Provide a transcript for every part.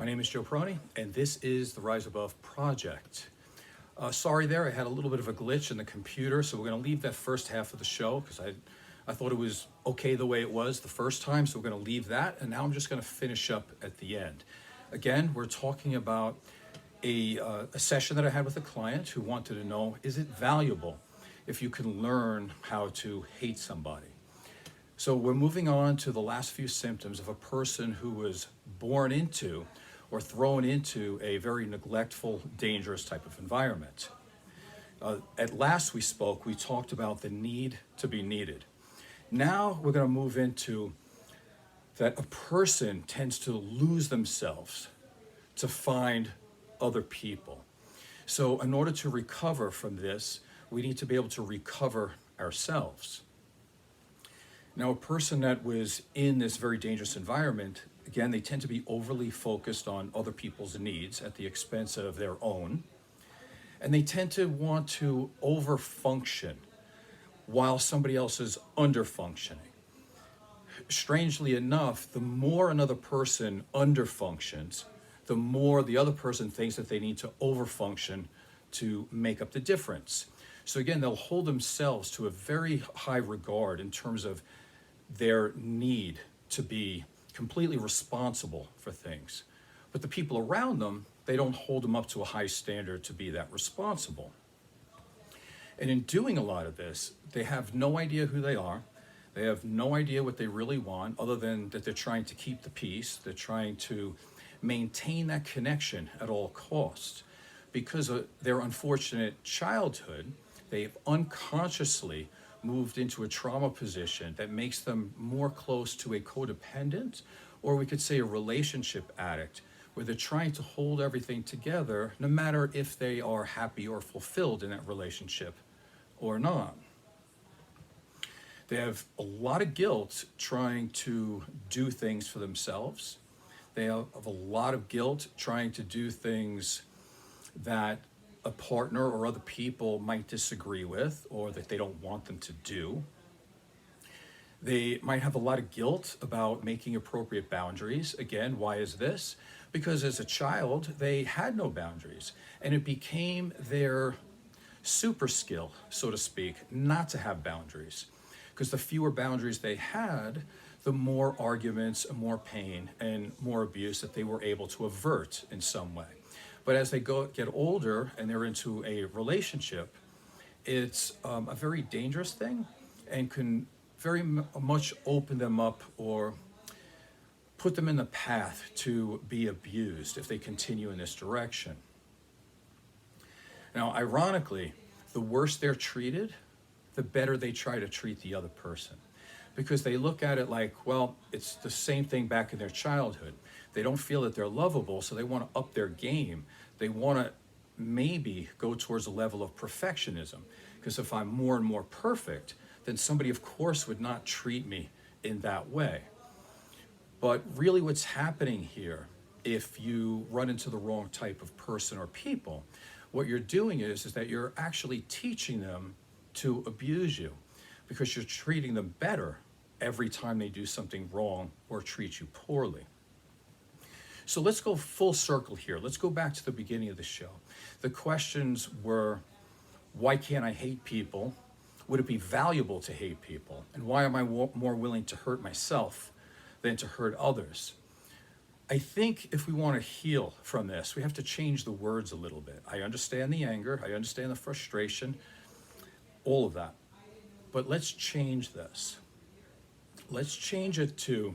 My name is Joe Peroni, and this is the Rise Above Project. Sorry there, I had a little bit of a glitch in the computer, so we're going to leave that first half of the show because I thought it was okay the way it was the first time, so we're going to leave that, and now I'm just going to finish up at the end. Again, we're talking about a session that I had with a client who wanted to know, is it valuable if you can learn how to hate somebody? So we're moving on to the last few symptoms of a person who was born into or thrown into a very neglectful, dangerous type of environment. At last we spoke, we talked about the need to be needed. Now we're going to move into that a person tends to lose themselves to find other people. So in order to recover from this, we need to be able to recover ourselves. Now, a person that was in this very dangerous environment, again, they tend to be overly focused on other people's needs at the expense of their own. And they tend to want to overfunction while somebody else is underfunctioning. Strangely enough, the more another person underfunctions, the more the other person thinks that they need to overfunction to make up the difference. So again, they'll hold themselves to a very high regard in terms of their need to be completely responsible for things. But the people around them, they don't hold them up to a high standard to be that responsible. And in doing a lot of this, they have no idea who they are. They have no idea what they really want, other than that they're trying to keep the peace. They're trying to maintain that connection at all costs. Because of their unfortunate childhood, they've unconsciously moved into a trauma position that makes them more close to a codependent, or we could say a relationship addict, where they're trying to hold everything together no matter if they are happy or fulfilled in that relationship or not. They have a lot of guilt trying to do things for themselves. They have a lot of guilt trying to do things that a partner or other people might disagree with or that they don't want them to do. They might have a lot of guilt about making appropriate boundaries. Again, why is this? Because as a child, they had no boundaries, and it became their super skill, so to speak, not to have boundaries. Because the fewer boundaries they had, the more arguments, more pain, and more abuse that they were able to avert in some way. But as they get older and they're into a relationship, it's a very dangerous thing and can very much open them up or put them in the path to be abused if they continue in this direction. Now, ironically, the worse they're treated, the better they try to treat the other person. Because they look at it like, well, it's the same thing back in their childhood. They don't feel that they're lovable, so they want to up their game. They want to maybe go towards a level of perfectionism. Because if I'm more and more perfect, then somebody, of course, would not treat me in that way. But really what's happening here, if you run into the wrong type of person or people, what you're doing is that you're actually teaching them to abuse you, because you're treating them better every time they do something wrong or treat you poorly. So let's go full circle here. Let's go back to the beginning of the show. The questions were, why can't I hate people? Would it be valuable to hate people? And why am I more willing to hurt myself than to hurt others? I think if we want to heal from this, we have to change the words a little bit. I understand the anger, I understand the frustration, all of that. But let's change this. Let's change it to,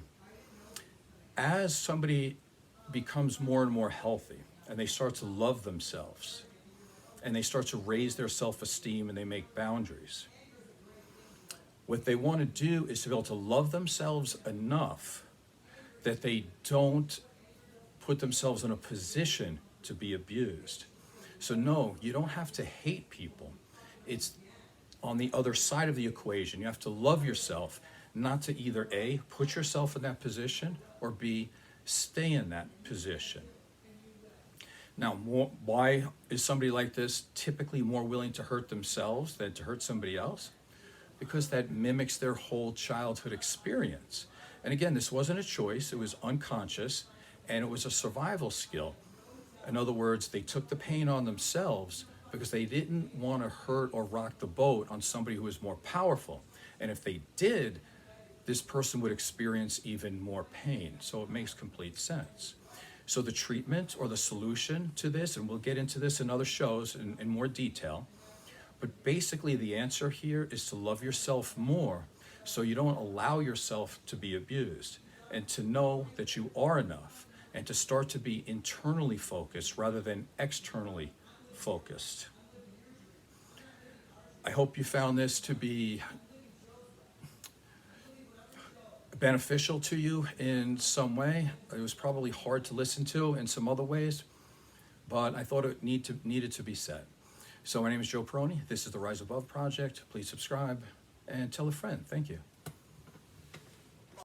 as somebody becomes more and more healthy and they start to love themselves and they start to raise their self-esteem and they make boundaries, what they want to do is to be able to love themselves enough that they don't put themselves in a position to be abused. So no, you don't have to hate people. It's on the other side of the equation. You have to love yourself, not to either A, put yourself in that position, or B, stay in that position. Now, why is somebody like this typically more willing to hurt themselves than to hurt somebody else? Because that mimics their whole childhood experience. And again, this wasn't a choice, it was unconscious, And it was a survival skill. In other words, they took the pain on themselves because they didn't want to hurt or rock the boat on somebody who was more powerful. And if they did, this person would experience even more pain. So it makes complete sense. So the treatment or the solution to this, and we'll get into this in other shows in more detail, but basically the answer here is to love yourself more so you don't allow yourself to be abused, and to know that you are enough, and to start to be internally focused rather than externally focused. I hope you found this to be beneficial to you in some way. It was probably hard to listen to in some other ways, but I thought it needed to be said. So my name is Joe Peroni. This is the Rise Above Project. Please subscribe and tell a friend. Thank you.